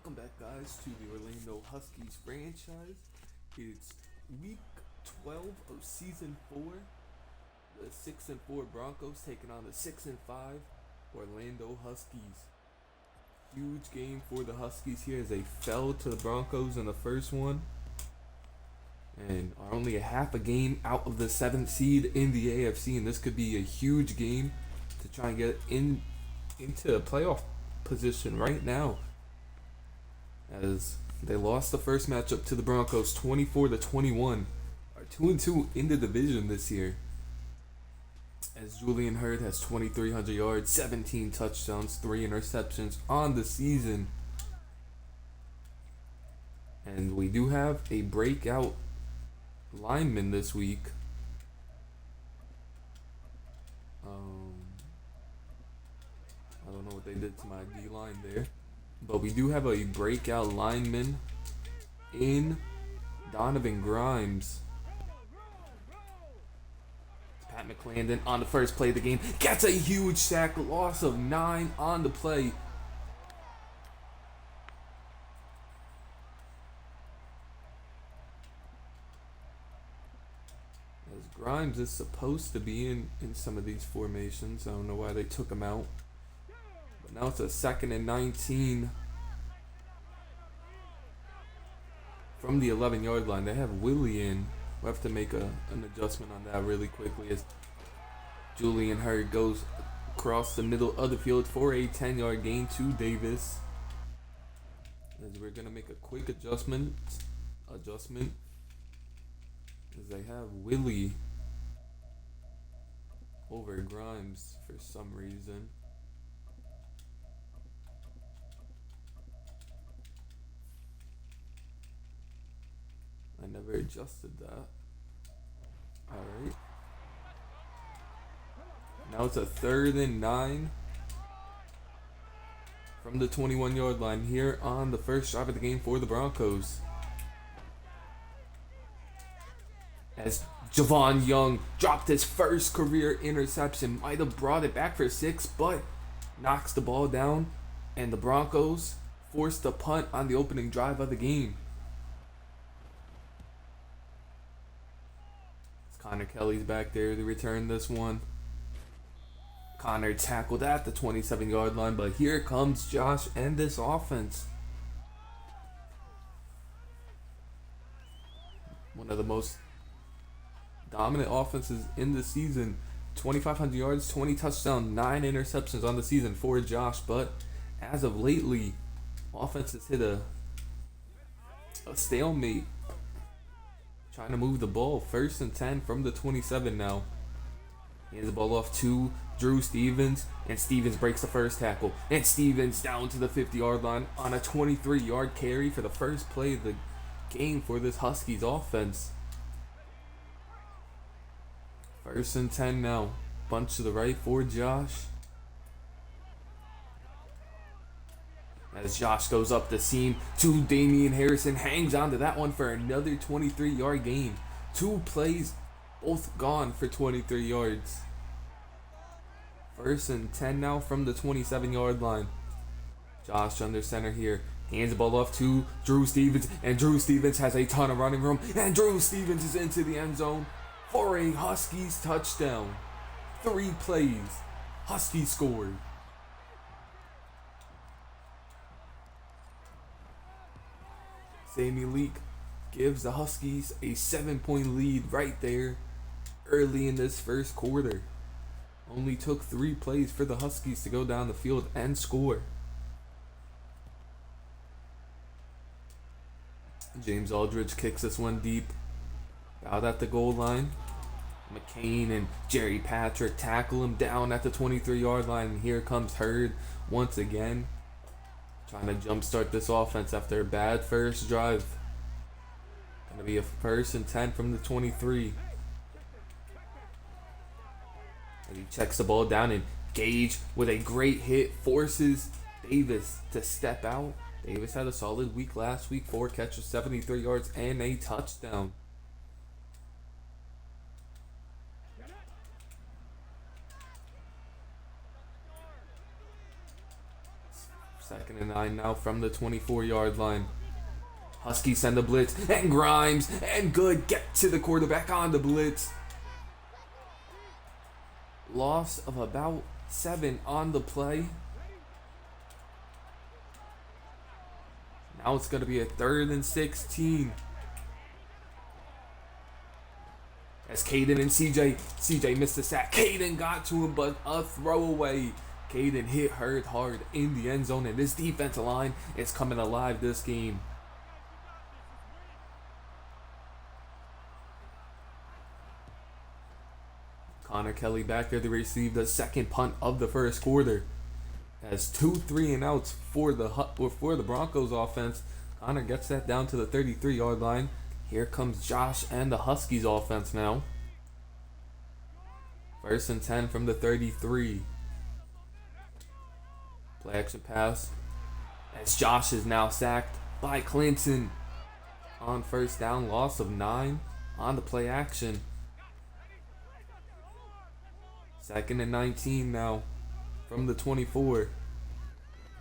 Welcome back, guys, to the Orlando Huskies franchise. It's week 12 of season 4. The 6-4 Broncos taking on the 6-5 Orlando Huskies. Huge game for the Huskies here as they fell to the Broncos in the first one and are only a half a game out of the 7th seed in the AFC, and this could be a huge game to try and get into a playoff position right now, as they lost the first matchup to the Broncos 24-21, are 2-2 in the division this year, as Julian Hurd has 2,300 yards, 17 touchdowns, 3 interceptions on the season. And we do have a breakout lineman this week. I don't know what they did to my D line there, but we do have a breakout lineman in Donovan Grimes. Pat McClandon on the first play of the game gets a huge sack, loss of 9 on the play. As Grimes is supposed to be in some of these formations. I don't know why they took him out. But now it's a 2nd and 19 from the 11-yard line. They have Willie in. We'll have to make an adjustment on that really quickly, as Julian Hurd goes across the middle of the field for a 10-yard gain to Davis. As we're going to make a quick adjustment as they have Willie over Grimes for some reason. I never adjusted that. Alright. Now it's a 3rd and 9 from the 21-yard line here on the first drive of the game for the Broncos, as Javon Young dropped his first career interception. Might have brought it back for 6, but knocks the ball down, and the Broncos forced a punt on the opening drive of the game. Connor Kelly's back there to return this one. Connor tackled at the 27-yard line, but here comes Josh and this offense. One of the most dominant offenses in the season. 2,500 yards, 20 touchdowns, 9 interceptions on the season for Josh, but as of lately, offense has hit a stalemate. Trying to move the ball. 1st and 10 from the 27 now. Hands the ball off to Drew Stevens, and Stevens breaks the first tackle. And Stevens down to the 50-yard line on a 23-yard carry for the first play of the game for this Huskies offense. 1st and 10 now. Bunch to the right for Josh. As Josh goes up the seam to Damian Harrison, hangs on to that one for another 23-yard gain. 2 plays, both gone for 23 yards. 1st and 10 now from the 27-yard line. Josh under center here. Hands the ball off to Drew Stevens, and Drew Stevens has a ton of running room, and Drew Stevens is into the end zone for a Huskies touchdown. 3 plays, Huskies scored. Sammy Leak gives the Huskies a 7-point lead right there early in this first quarter. Only took 3 plays for the Huskies to go down the field and score. James Aldridge kicks this one deep, out at the goal line. McCain and Jerry Patrick tackle him down at the 23-yard line, and here comes Hurd once again, trying to jumpstart this offense after a bad first drive. Gonna be a 1st and 10 from the 23. And he checks the ball down, and Gage with a great hit forces Davis to step out. Davis had a solid week last week, 4 catches, 73 yards, and a touchdown. 2nd and 9 now from the 24-yard line. Huskies send the blitz, and Grimes, and good, get to the quarterback on the blitz. Loss of about 7 on the play. Now it's going to be a 3rd and 16. As Caden and CJ missed the sack. Caden got to him, but a throwaway. Caden hit hard in the end zone, and this defensive line is coming alive this game. Connor Kelly back there to receive the second punt of the first quarter. As 2 3-and-outs for the Broncos offense. Connor gets that down to the 33-yard line. Here comes Josh and the Huskies offense now. 1st and 10 from the 33. Play action pass. As Josh is now sacked by Clinton. On 1st down, loss of 9 on the play action. 2nd and 19 now from the 24.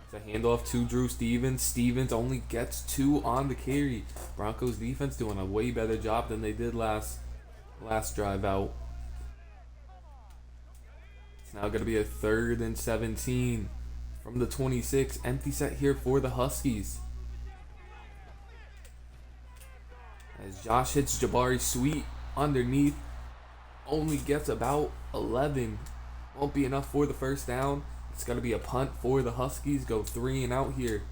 It's a handoff to Drew Stevens. Stevens only gets 2 on the carry. Broncos defense doing a way better job than they did last drive out. It's now going to be a 3rd and 17 from the 26. Empty set here for the Huskies. As Josh hits Jabari Sweet underneath. Only gets about 11. Won't be enough for the 1st down. It's going to be a punt for the Huskies. Go 3-and-out here.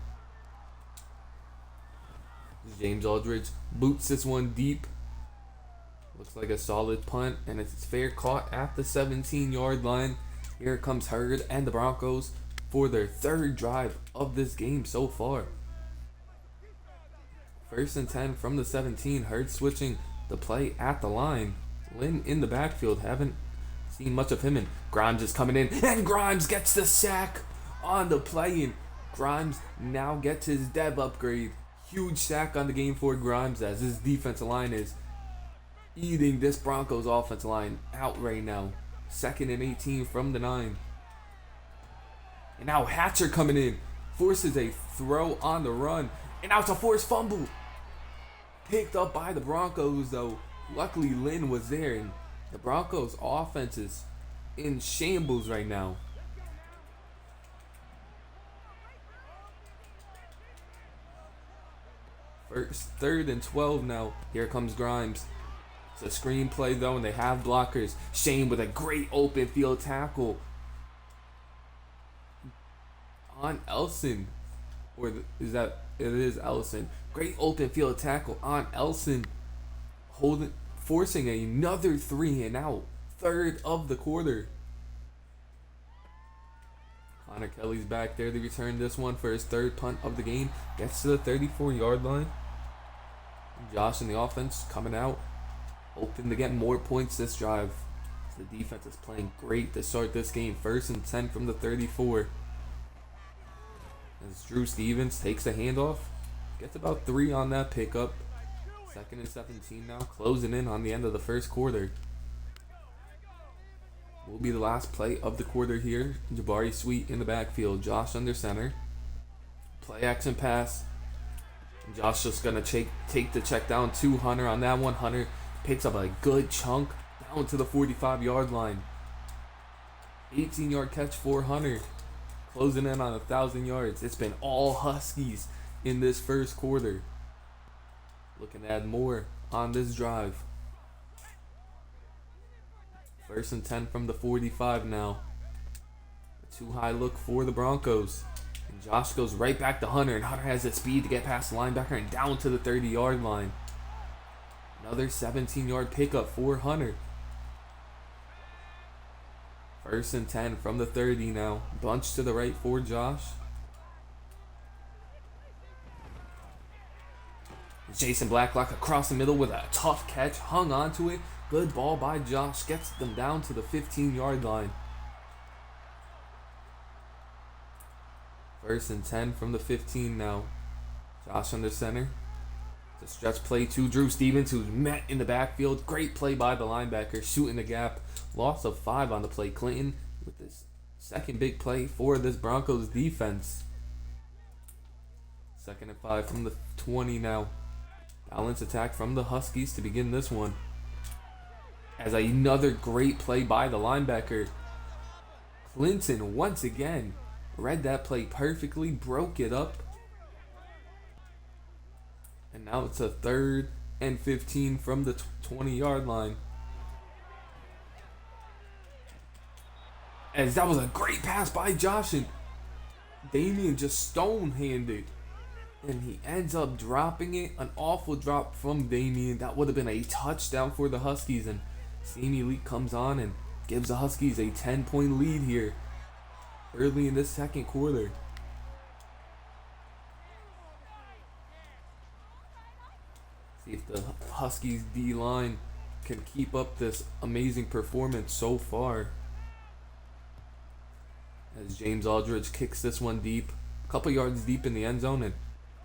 James Aldridge boots this one deep. Looks like a solid punt, and it's fair caught at the 17-yard line. Here comes Hurd and the Broncos for their 3rd drive of this game so far. 1st and 10 from the 17. Hurd switching the play at the line. Lynn in the backfield, haven't seen much of him, and Grimes is coming in, and Grimes gets the sack on the play, and Grimes now gets his dev upgrade. Huge sack on the game for Grimes as his defensive line is eating this Broncos offensive line out right now. 2nd and 18 from the 9. And now Hatcher coming in, forces a throw on the run, and now it's a forced fumble. Picked up by the Broncos though. Luckily, Lynn was there, and the Broncos' offense is in shambles right now. 3rd and 12 now. Here comes Grimes. It's a screenplay though, and they have blockers. Shane with a great open field tackle on Elson. It is Ellison. Great open field tackle on Elson. Forcing another 3-and-out. 3rd of the quarter. Connor Kelly's back there to return this one for his 3rd punt of the game. Gets to the 34-yard line. Josh and the offense coming out, hoping to get more points this drive. The defense is playing great to start this game. 1st and 10 from the 34. As Drew Stevens takes the handoff. Gets about 3 on that pickup. 2nd and 17 now, closing in on the end of the 1st quarter. Will be the last play of the quarter here. Jabari Sweet in the backfield. Josh under center. Play action pass. And Josh just going to take the check down to Hunter on that one. Hunter picks up a good chunk down to the 45-yard line. 18-yard catch for Hunter. Closing in on 1,000 yards. It's been all Huskies in this 1st quarter. Looking to add more on this drive. 1st and 10 from the 45 now. A too high look for the Broncos. And Josh goes right back to Hunter, and Hunter has the speed to get past the linebacker and down to the 30-yard line. Another 17-yard pickup for Hunter. 1st and 10 from the 30 now. Bunch to the right for Josh. Jason Blacklock across the middle with a tough catch. Hung onto it. Good ball by Josh. Gets them down to the 15-yard line. 1st and 10 from the 15 now. Josh under center. It's a stretch play to Drew Stevens, who's met in the backfield. Great play by the linebacker. Shooting the gap. Loss of 5 on the play. Clinton with this 2nd big play for this Broncos defense. 2nd and 5 from the 20 now. Balance attack from the Huskies to begin this one. As another great play by the linebacker. Clinton once again read that play perfectly, broke it up. And now it's a 3rd and 15 from the 20-yard line. As that was a great pass by Josh, and Damian just stone-handed. And he ends up dropping it. An awful drop from Damian. That would have been a touchdown for the Huskies. And Sammy Lee comes on and gives the Huskies a 10-point lead here early in the 2nd quarter. See if the Huskies D-line can keep up this amazing performance so far. As James Aldridge kicks this one deep, a couple yards deep in the end zone, and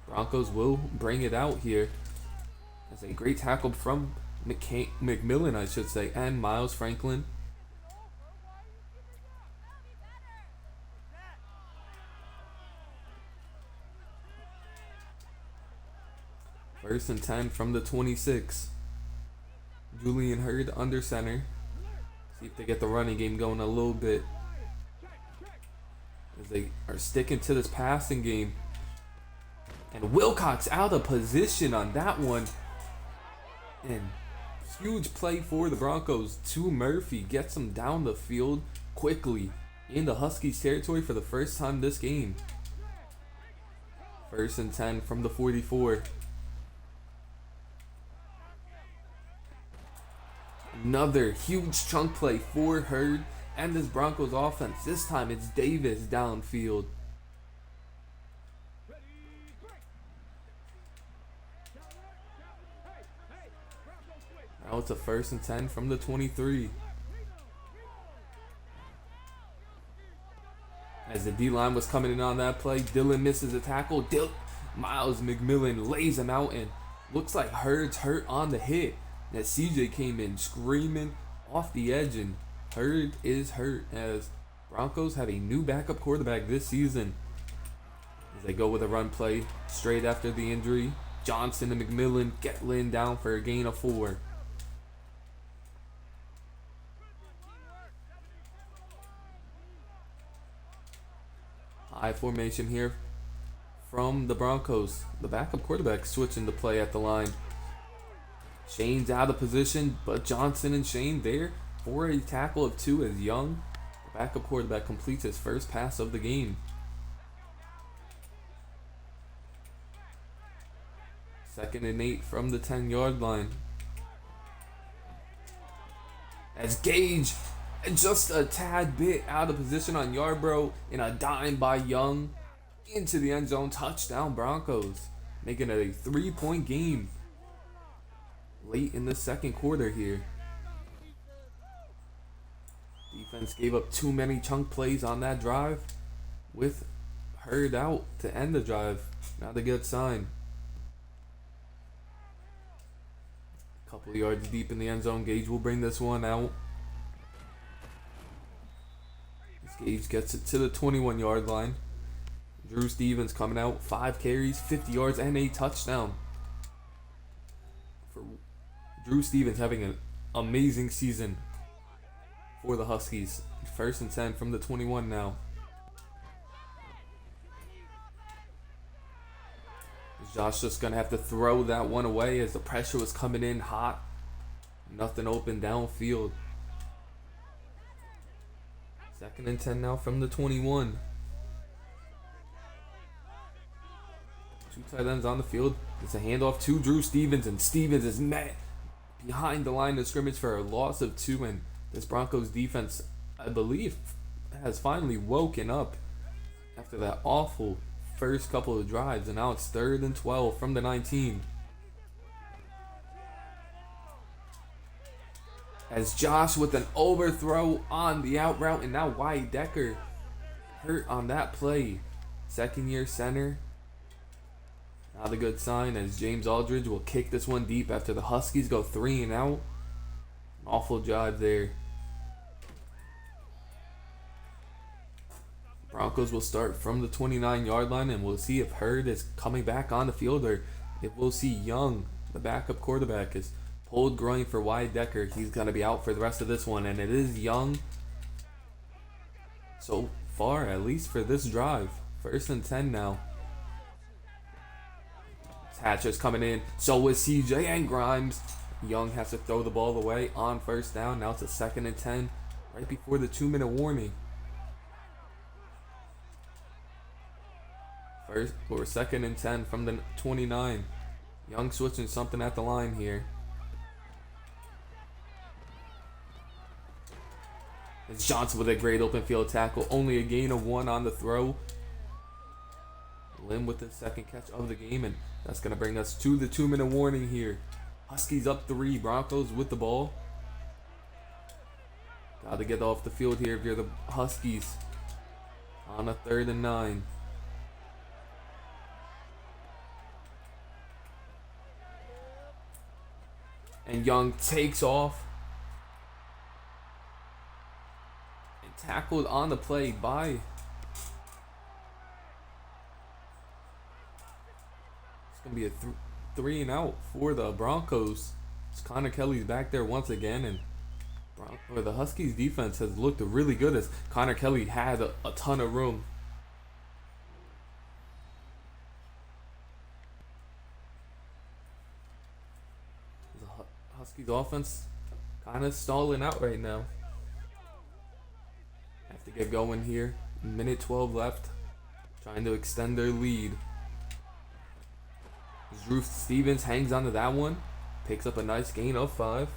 Broncos will bring it out here. That's a great tackle from McMillan, I should say, and Miles Franklin. First and 10 from the 26. Julian Hurd under center. See if they get the running game going a little bit. As they are sticking to this passing game. And Wilcox out of position on that one. And huge play for the Broncos. To Murphy gets him down the field quickly in the Huskies territory for the first time this game. First and 10 from the 44. Another huge chunk play for Hurd and this Broncos offense. This time it's Davis downfield. Now it's a first and 10 from the 23. As the D-line was coming in on that play, Dylan misses a tackle. Miles McMillan lays him out, and looks like Hurd's hurt on the hit. As CJ came in screaming off the edge, and Hurd is hurt, as Broncos have a new backup quarterback this season. As they go with a run play straight after the injury, Johnson and McMillan get Lynn down for a gain of 4. High formation here from the Broncos. The backup quarterback switching to play at the line. Shane's out of position, but Johnson and Shane there for a tackle of 2 as Young, the backup quarterback, completes his first pass of the game. 2nd and 8 from the 10-yard line. As Gage, just a tad bit out of position on Yarbrough, and a dime by Young into the end zone. Touchdown Broncos, making it a 3-point game late in the 2nd quarter here. Defense gave up too many chunk plays on that drive, with Hurd out to end the drive. Not a good sign. Couple yards deep in the end zone. Gage will bring this one out. Gage gets it to the 21-yard line. Drew Stevens coming out, 5 carries, 50 yards, and a touchdown. For Drew Stevens having an amazing season for the Huskies. First and 10 from the 21 now. Josh just going to have to throw that one away as the pressure was coming in hot. Nothing open downfield. 2nd and 10 now from the 21. 2 tight ends on the field. It's a handoff to Drew Stevens, and Stevens is met behind the line of scrimmage for a loss of 2. And this Broncos defense, I believe, has finally woken up after that awful first couple of drives. And now it's 3rd and 12 from the 19. As Josh with an overthrow on the out route, and now Wyatt Decker hurt on that play. 2nd-year center. Not a good sign, as James Aldridge will kick this one deep after the Huskies go 3 and out. An awful job there. Broncos will start from the 29-yard line, and we'll see if Hurd is coming back on the field or if we'll see Young, the backup quarterback, is pulled groin for Wyatt Decker. He's going to be out for the rest of this one, and it is Young so far, at least for this drive. 1st and 10 now. Hatcher's coming in. So is CJ and Grimes. Young has to throw the ball away on 1st down. Now it's a 2nd and 10 right before the 2-minute warning. 2nd and 10 from the 29. Young switching something at the line here. It's Johnson with a great open field tackle. Only a gain of 1 on the throw. Lim with the 2nd catch of the game, and that's going to bring us to the 2-minute warning here. Huskies up 3. Broncos with the ball. Got to get off the field here if you're the Huskies. On a 3rd and 9. And Young takes off. And tackled on the play by... It's going to be a 3 and out for the Broncos. It's Connor Kelly's back there once again, and the Huskies defense has looked really good as Connor Kelly had a ton of room. The Huskies offense kind of stalling out right now. Have to get going here. Minute 12 left. Trying to extend their lead. Drew Stevens hangs onto that one. Picks up a nice gain of 5.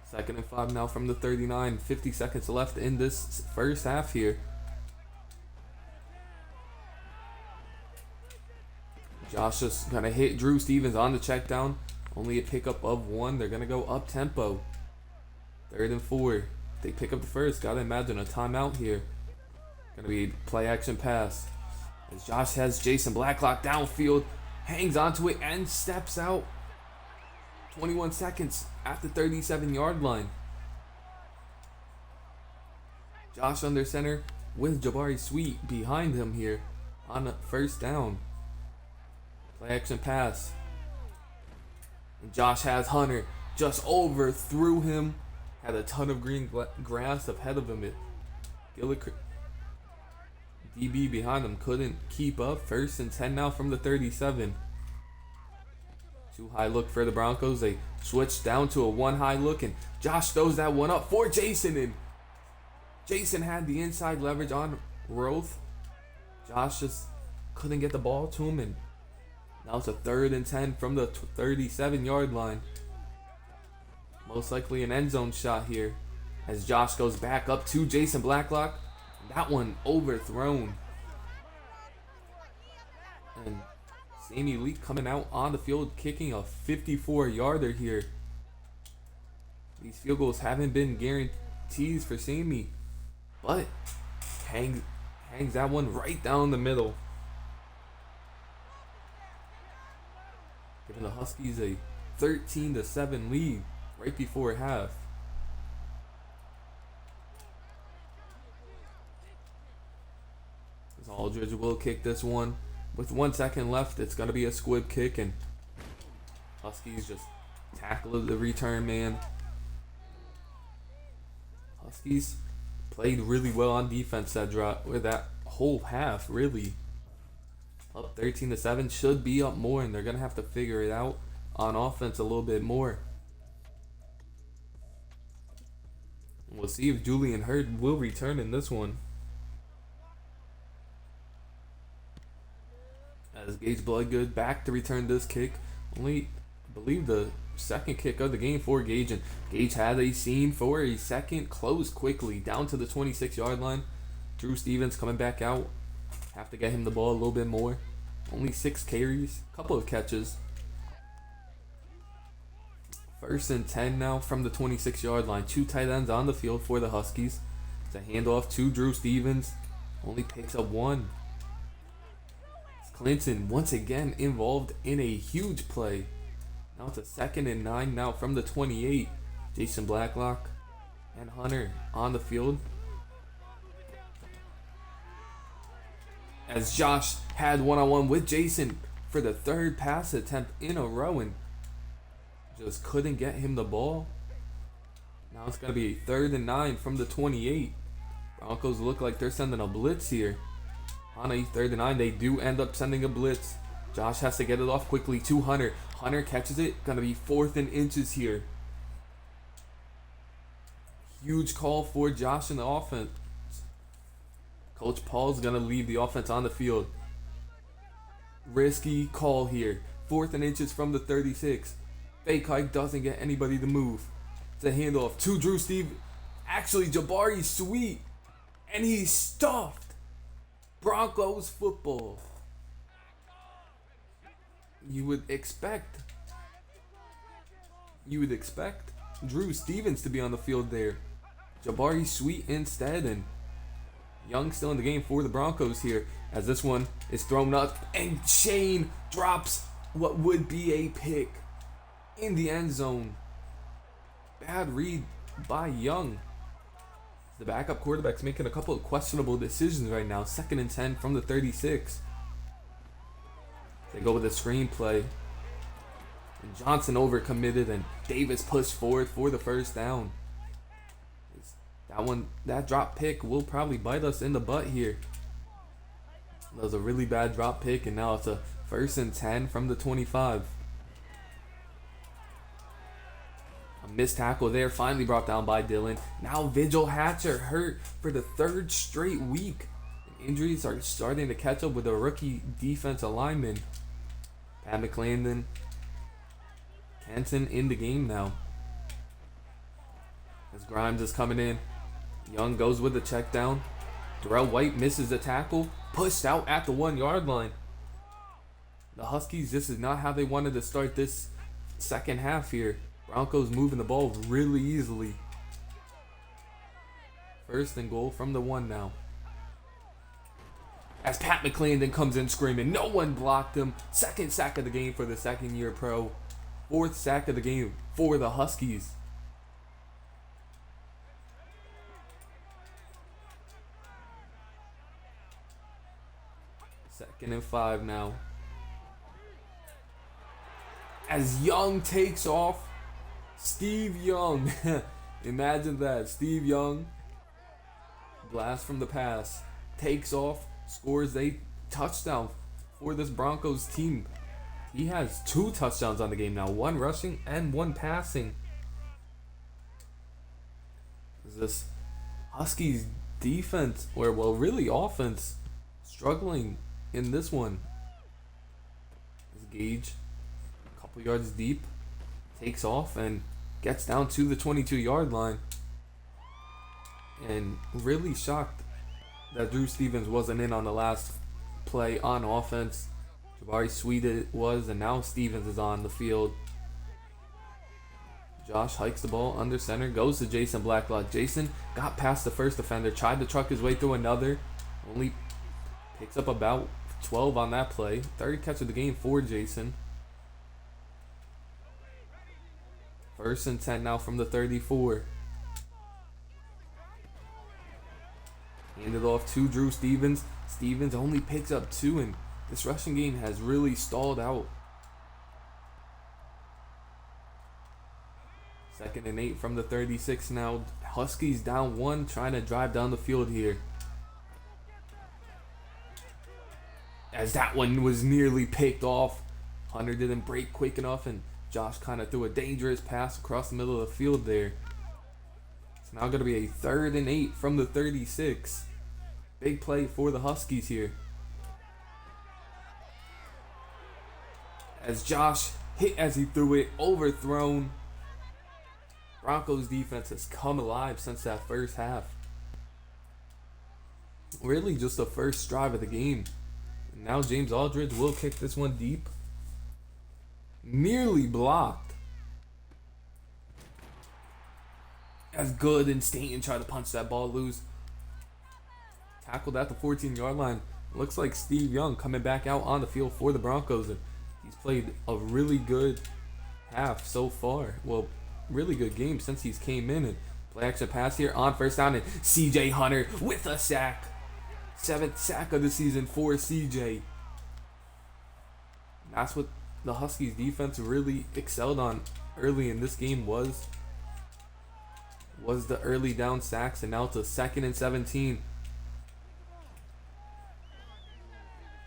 Second and 5 now from the 39. 50 seconds left in this first half here. Josh is going to hit Drew Stevens on the check down. Only a pickup of 1. They're going to go up tempo. 3rd and 4. They pick up the first. Got to imagine a timeout here. Going to be play action pass. As Josh has Jason Blacklock downfield. Hangs onto it and steps out. 21 seconds at the 37-yard line. Josh under center with Jabari Sweet behind him here on a 1st down. Play action pass. And Josh has Hunter just overthrew him. Had a ton of green grass ahead of him. DB behind him couldn't keep up. 1st and 10 now from the 37. Too high look for the Broncos. They switch down to a 1 high look, and Josh throws that one up for Jason, and Jason had the inside leverage on Roth. Josh just couldn't get the ball to him, and now it's a 3rd and 10 from the 37-yard line. Most likely an end zone shot here as Josh goes back up to Jason Blacklock. That one overthrown. And Sammy Lee coming out on the field kicking a 54-yarder here. These field goals haven't been guarantees for Sammy, but hangs that one right down the middle. Giving the Huskies a 13-7 lead right before half. Aldridge will kick this one. With 1 second left, it's going to be a squib kick, and Huskies just tackle the return man. Huskies played really well on defense that whole half, really. Up 13-7, should be up more, and they're going to have to figure it out on offense a little bit more. And we'll see if Julian Hurd will return in this one. As Gage Bloodgood back to return this kick. Only, I believe, the 2nd kick of the game for Gage. And Gage had a seam for a 2nd. Closed quickly down to the 26-yard line. Drew Stevens coming back out. Have to get him the ball a little bit more. Only 6 carries. Couple of catches. 1st and 10 now from the 26-yard line. 2 tight ends on the field for the Huskies. It's a handoff to Drew Stevens. Only picks up 1. Clinton once again involved in a huge play. Now it's a 2nd and 9 now from the 28. Jason Blacklock and Hunter on the field. As Josh had one-on-one with Jason for the third pass attempt in a row and just couldn't get him the ball. Now it's going to be a 3rd and 9 from the 28. Broncos look like they're sending a blitz here. On a 3rd and 9, they do end up sending a blitz. Josh has to get it off quickly to Hunter. Hunter catches it. Going to be 4th and inches here. Huge call for Josh in the offense. Coach Paul's going to leave the offense on the field. Risky call here. 4th and inches from the 36. Fake hike doesn't get anybody to move. It's a handoff to Drew Steve. Actually, Jabari Sweet. And he's stuffed. Broncos football. You would expect Drew Stevens to be on the field there. Jabari Sweet instead, and Young still in the game for the Broncos here as this one is thrown up and Shane drops what would be a pick in the end zone. Bad read by Young. The backup quarterback's making a couple of questionable decisions right now. 2nd and 10 from the 36. They go with a screenplay. And Johnson overcommitted and Davis pushed forward for the first down. That drop pick will probably bite us in the butt here. That was a really bad drop pick, and now it's a 1st and 10 from the 25. A missed tackle there, finally brought down by Dylan. Now Vigil Hatcher hurt for the 3rd straight week. And injuries are starting to catch up with the rookie defensive lineman. Pat McClendon, Kenton in the game now. As Grimes is coming in. Young goes with the check down. Darrell White misses the tackle. Pushed out at the 1-yard line. The Huskies, this is not how they wanted to start this second half here. Broncos moving the ball really easily. 1st and goal from the 1 now. As Pat McClendon comes in screaming, no one blocked him. 2nd sack of the game for the 2nd-year pro. 4th sack of the game for the Huskies. Second and 5 now. As Young takes off, Steve Young. Imagine that. Steve Young, blast from the pass, takes off, scores a touchdown for this Broncos team. He has 2 touchdowns on the game now, 1 rushing and 1 passing. This Huskies defense, or well, really offense, struggling in this one. As Gage, a couple yards deep, takes off and gets down to the 22-yard line. And really shocked that Drew Stevens wasn't in on the last play on offense. Jabari Sweet it was, and now Stevens is on the field. Josh hikes the ball under center, goes to Jason Blacklock. Jason got past the first defender, tried to truck his way through another. Only picks up about 12 on that play. 3rd catch of the game for Jason. 1st and 10 now from the 34. Handed off to Drew Stevens. Stevens only picks up 2, and this rushing game has really stalled out. 2nd and 8 from the 36 now. Huskies down 1, trying to drive down the field here. As that one was nearly picked off. Hunter didn't break quick enough, and Josh kind of threw a dangerous pass across the middle of the field there. It's now going to be a 3rd and 8 from the 36. Big play for the Huskies here. As Josh hit as he threw it, overthrown. Broncos defense has come alive since that first half. Really just the first drive of the game. And now James Aldridge will kick this one deep. Nearly blocked. As Good and Stanton try to punch that ball loose. Tackled at the 14-yard line. Looks like Steve Young coming back out on the field for the Broncos. And he's played a really good half so far. Well, really good game since he's came in. And play action pass here on first down, and CJ Hunter with a sack. 7th sack of the season for CJ. That's what the Huskies defense really excelled on early in this game was the early down sacks, and now it's a 2nd and 17.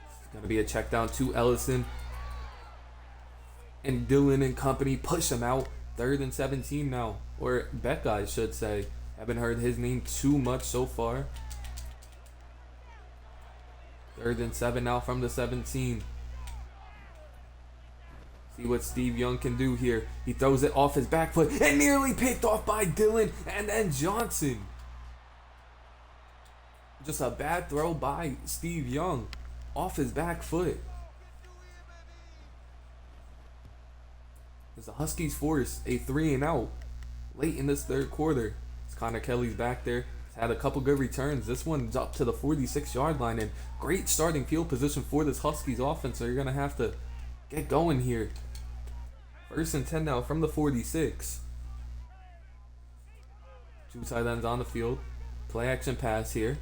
It's going to be a check down to Ellison. And Dylan and company push him out. 3rd and 17 now. Or Becca, I should say. Haven't heard his name too much so far. 3rd and 7 now from the 17. See what Steve Young can do here. He throws it off his back foot and nearly picked off by Dylan and then Johnson. Just a bad throw by Steve Young off his back foot. As the Huskies force a 3 and out late in this 3rd quarter. As Connor Kelly's back there. He's had a couple good returns. This one's up to the 46-yard line, and great starting field position for this Huskies offense. So you're going to have to get going here. 1st and 10 now from the 46. 2 tight ends on the field. Play action pass here.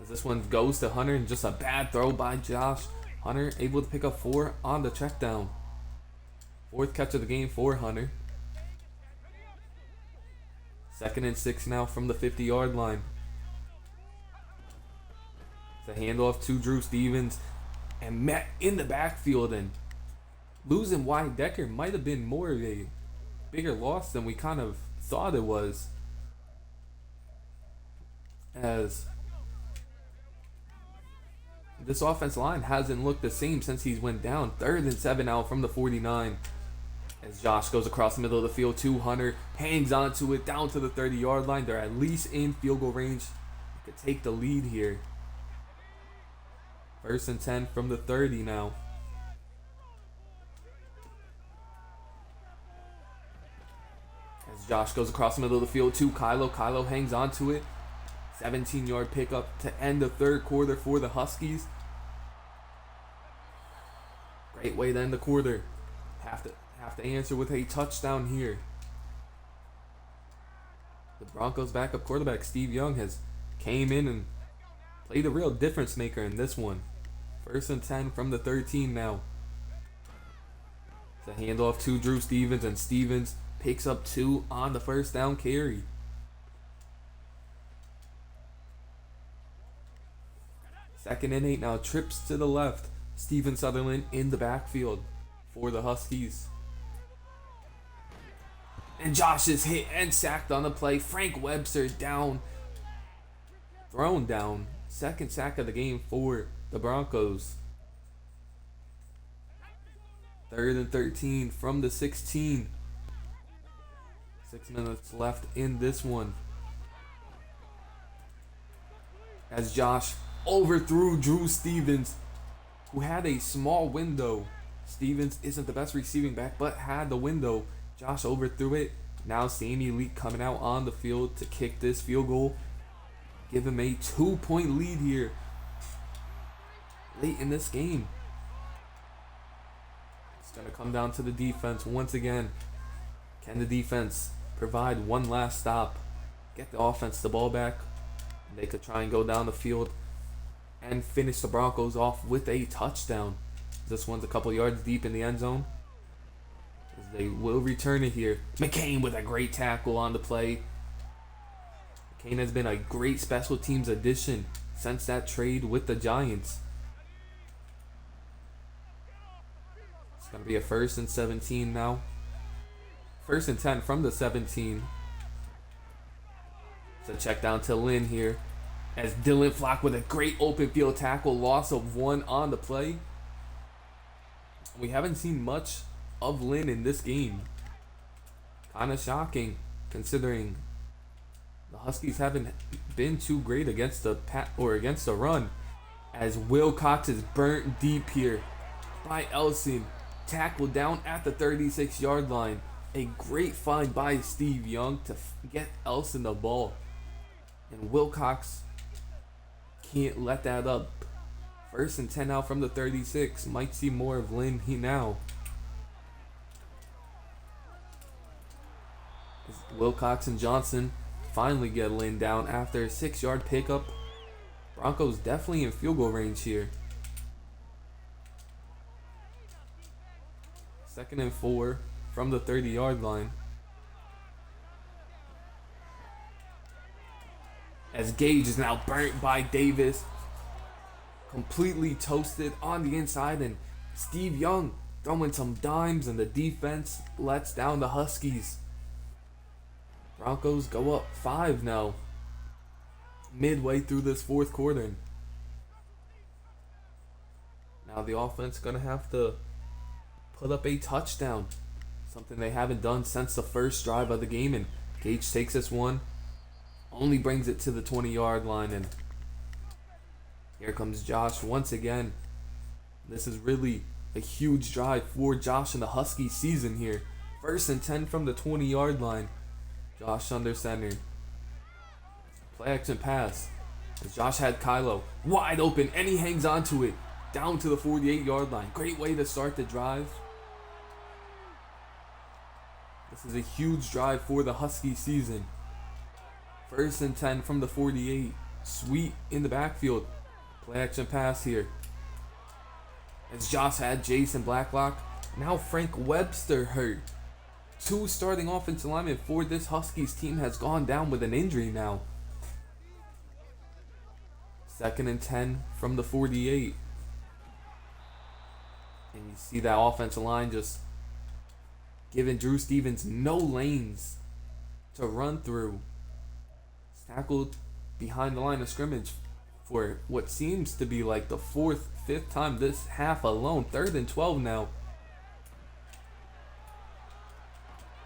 As this one goes to Hunter, and just a bad throw by Josh. Hunter able to pick up 4 on the check down. 4th catch of the game for Hunter. 2nd and 6 now from the 50-yard line. It's a handoff to Drew Stevens, and met in the backfield, and losing Wyatt Decker might have been more of a bigger loss than we kind of thought it was, as this offensive line hasn't looked the same since he's went down. 3rd and 7 now from the 49. As Josh goes across the middle of the field to Hunter, hangs onto it down to the 30-yard line. They're at least in field goal range. They could take the lead here. 1st and 10 from the 30 now. As Josh goes across the middle of the field to Kylo. Kylo hangs onto it. 17-yard pickup to end the 3rd quarter for the Huskies. Great way to end the quarter. Have to answer with a touchdown here. The Broncos backup quarterback Steve Young has came in and played a real difference maker in this one. 1st and 10 from the 13 now. It's a handoff to Drew Stevens, and Stevens picks up 2 on the 1st down carry. 2nd and 8 now. Trips to the left. Steven Sutherland in the backfield for the Huskies. And Josh is hit and sacked on the play. Frank Webster down. Thrown down. 2nd sack of the game for the Broncos. 3rd and 13 from the 16. 6 minutes left in this one. As Josh overthrew Drew Stevens, who had a small window. Stevens isn't the best receiving back, but had the window. Josh overthrew it. Now Sammy Lee coming out on the field to kick this field goal. Give him a 2-point lead here late in this game. It's going to come down to the defense once again. Can the defense provide one last stop? Get the offense the ball back. They could try and go down the field and finish the Broncos off with a touchdown. This one's a couple yards deep in the end zone. As they will return it here. McCain with a great tackle on the play. McCain has been a great special teams addition since that trade with the Giants. It's going to be a 1st and 17 now. 1st and 10 from the 17. So check down to Lynn here. As Dylan Flock with a great open field tackle. Loss of 1 on the play. We haven't seen much of Lynn in this game. Kind of shocking considering the Huskies haven't been too great against the against the run. As Wilcox is burnt deep here by Elson. Tackled down at the 36-yard line. A great find by Steve Young to get Elson the ball. And Wilcox can't let that up. 1st and 10 now from the 36. Might see more of Lynn now. Wilcox and Johnson finally get Lynn down after a 6-yard pickup. Broncos definitely in field goal range here. 2nd and 4 from the 30-yard line. As Gage is now burnt by Davis. Completely toasted on the inside, and Steve Young throwing some dimes, and the defense lets down the Huskies. Broncos go up 5 now, midway through this 4th quarter. Now the offense gonna have to put up a touchdown, something they haven't done since the first drive of the game, and Gage takes this one, only brings it to the 20-yard line, and here comes Josh once again. This is really a huge drive for Josh in the Husky season here. 1st and 10 from the 20-yard line. Josh under center. Play action pass. As Josh had Kylo wide open, and he hangs onto it down to the 48-yard line. Great way to start the drive. This is a huge drive for the Husky season. 1st and 10 from the 48. Sweet in the backfield. Play action pass here. As Josh had Jason Blacklock. Now Frank Webster hurt. 2 starting offensive linemen for this Huskies team has gone down with an injury now. 2nd and 10 from the 48. And you see that offensive line just giving Drew Stevens no lanes to run through. Tackled behind the line of scrimmage for what seems to be like the 4th, 5th time this half alone. 3rd and 12 now.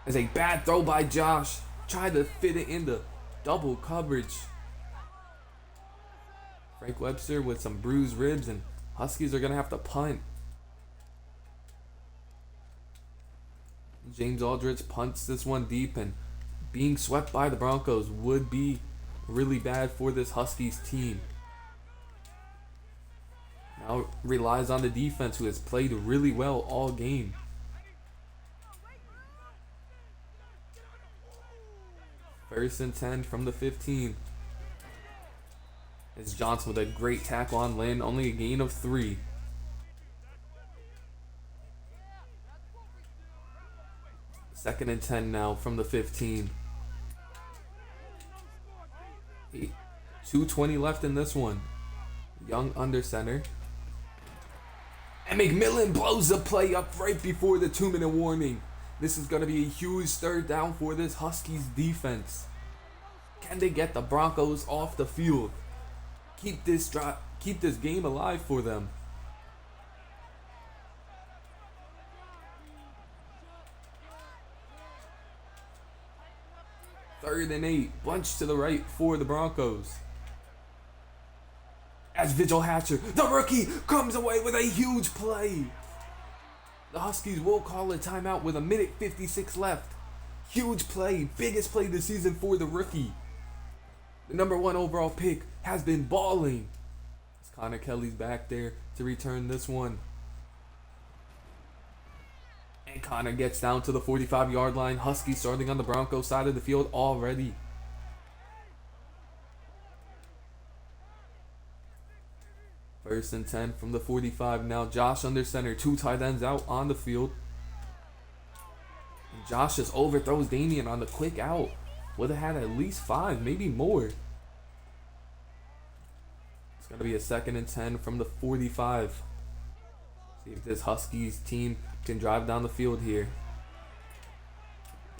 As a bad throw by Josh. Tried to fit it into double coverage. Frank Webster with some bruised ribs, and Huskies are going to have to punt. James Aldridge punts this one deep, and being swept by the Broncos would be really bad for this Huskies team. Now relies on the defense, who has played really well all game. First and 10 from the 15. As Johnson with a great tackle on Lynn, only a gain of 3. Second and 10 now from the 15. 2:20 left in this one. Young under center. And McMillan blows the play up right before the 2-minute warning. This is going to be a huge 3rd down for this Huskies defense. Can they get the Broncos off the field? Keep this game alive for them. 3rd and 8. Bunch to the right for the Broncos. As Vigil Hatcher, the rookie, comes away with a huge play. The Huskies will call a timeout with 1:56 left. Huge play. Biggest play this season for the rookie. The number 1 overall pick has been balling. As Connor Kelly's back there to return this one. And Connor gets down to the 45-yard line. Huskies starting on the Broncos side of the field already. First and 10 from the 45 now. Josh under center. 2 tight ends out on the field. And Josh just overthrows Damian on the quick out. Would have had at least 5, maybe more. It's going to be a 2nd and 10 from the 45. See if this Huskies team can drive down the field here.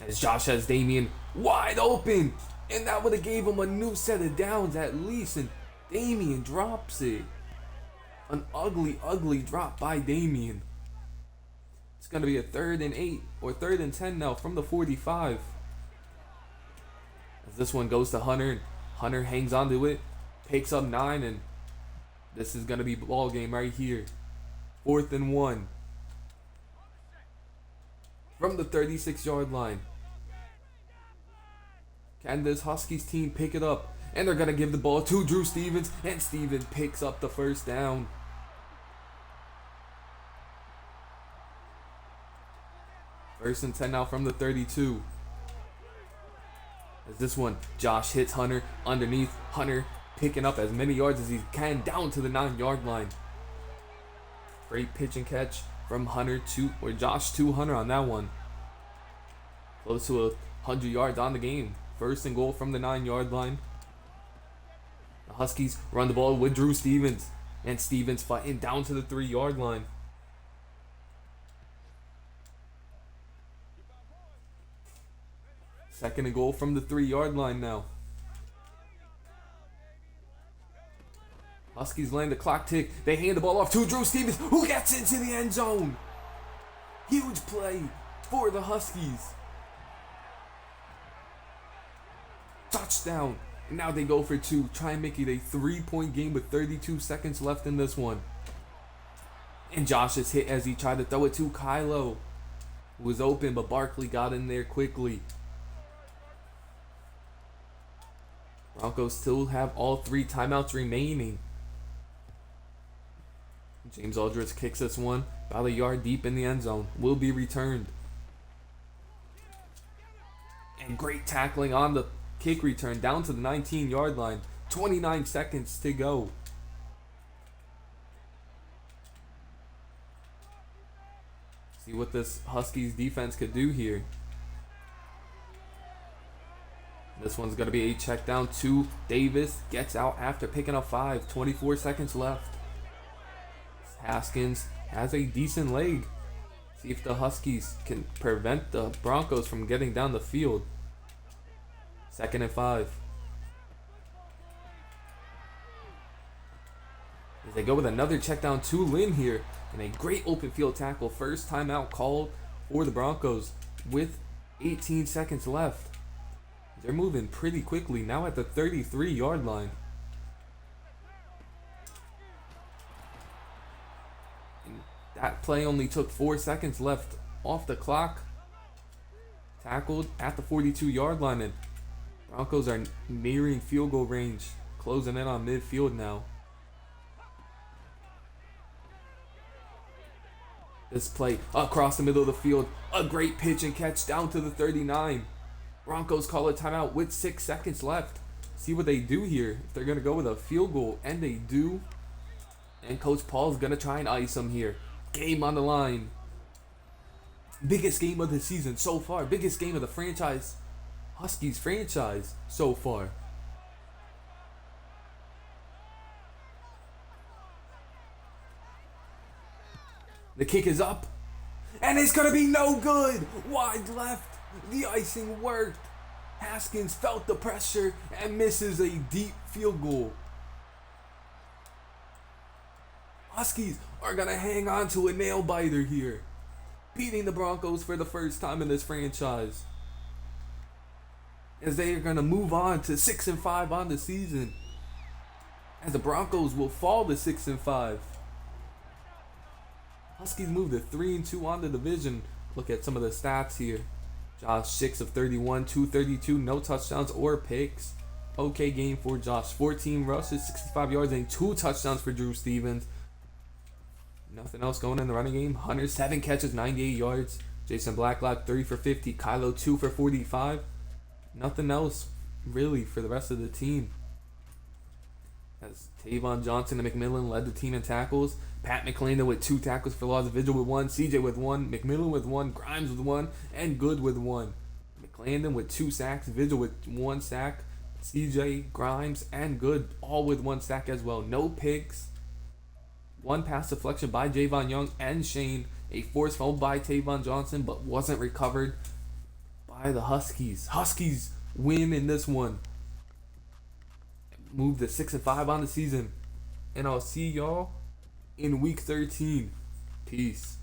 As Josh has Damian wide open. And that would have gave him a new set of downs at least. And Damian drops it. An ugly, ugly drop by Damian. It's going to be a 3rd and 8 or 3rd and 10 now from the 45. As this one goes to Hunter, and Hunter hangs onto it, picks up 9, and this is going to be ball game right here. 4th and 1. From the 36-yard line. Can this Huskies team pick it up? And they're going to give the ball to Drew Stevens, and Stevens picks up the 1st down. First and 10 now from the 32. As this one, Josh hits Hunter underneath. Hunter picking up as many yards as he can down to the 9-yard line. Great pitch and catch from Josh to Hunter on that one. Close to 100 yards on the game. 1st and goal from the 9-yard line. The Huskies run the ball with Drew Stevens. And Stevens fighting down to the 3-yard line. Second and goal from the 3-yard line now. Huskies letting the clock tick. They hand the ball off to Drew Stevens, who gets into the end zone. Huge play for the Huskies. Touchdown. And now they go for 2. Try and make it a 3-point game with 32 seconds left in this one. And Josh is hit as he tried to throw it to Kylo, who was open, but Barkley got in there quickly. Broncos still have all 3 timeouts remaining. James Aldridge kicks this one about a yard deep in the end zone. Will be returned. And great tackling on the kick return down to the 19-yard line. 29 seconds to go. See what this Huskies defense could do here. This one's going to be a check down to Davis. Gets out after picking up 5. 24 seconds left. Haskins has a decent leg. See if the Huskies can prevent the Broncos from getting down the field. 2nd and 5. As they go with another check down to Lynn here. And a great open field tackle. First timeout called for the Broncos with 18 seconds left. They're moving pretty quickly now at the 33-yard line. And that play only took 4 seconds left off the clock. Tackled at the 42-yard line, and Broncos are nearing field goal range, closing in on midfield now. This play across the middle of the field, a great pitch and catch down to the 39. Broncos call a timeout with 6 seconds left. See what they do here. If they're going to go with a field goal, and they do. And Coach Paul's going to try and ice them here. Game on the line. Biggest game of the season so far. Biggest game of the franchise. Huskies franchise so far. The kick is up. And it's going to be no good. Wide left. The icing worked. Haskins felt the pressure and misses a deep field goal. Huskies are going to hang on to a nail biter here, beating the Broncos for the first time in this franchise, as they are going to move on to 6-5 on the season, as the Broncos will fall to 6-5. Huskies move to 3-2 on the division. Look at some of the stats here. Josh 6 of 31, 232, no touchdowns or picks. Okay game for Josh. 14 rushes, 65 yards, and 2 touchdowns for Drew Stevens. Nothing else going in the running game. Hunter 7 catches, 98 yards. Jason Blacklock 3 for 50. Kylo 2 for 45. Nothing else really for the rest of the team. As Tavon Johnson and McMillan led the team in tackles. Pat McClendon with 2 tackles for loss. Vigil with 1. CJ with 1. McMillan with 1. Grimes with 1. And Good with 1. McClendon with 2 sacks. Vigil with 1 sack. CJ, Grimes, and Good all with 1 sack as well. No picks. 1 pass deflection by Javon Young and Shane. A forced fumble by Tavon Johnson, but wasn't recovered by the Huskies. Huskies win in this one. Move to 6-5 on the season. And I'll see y'all in week 13. Peace.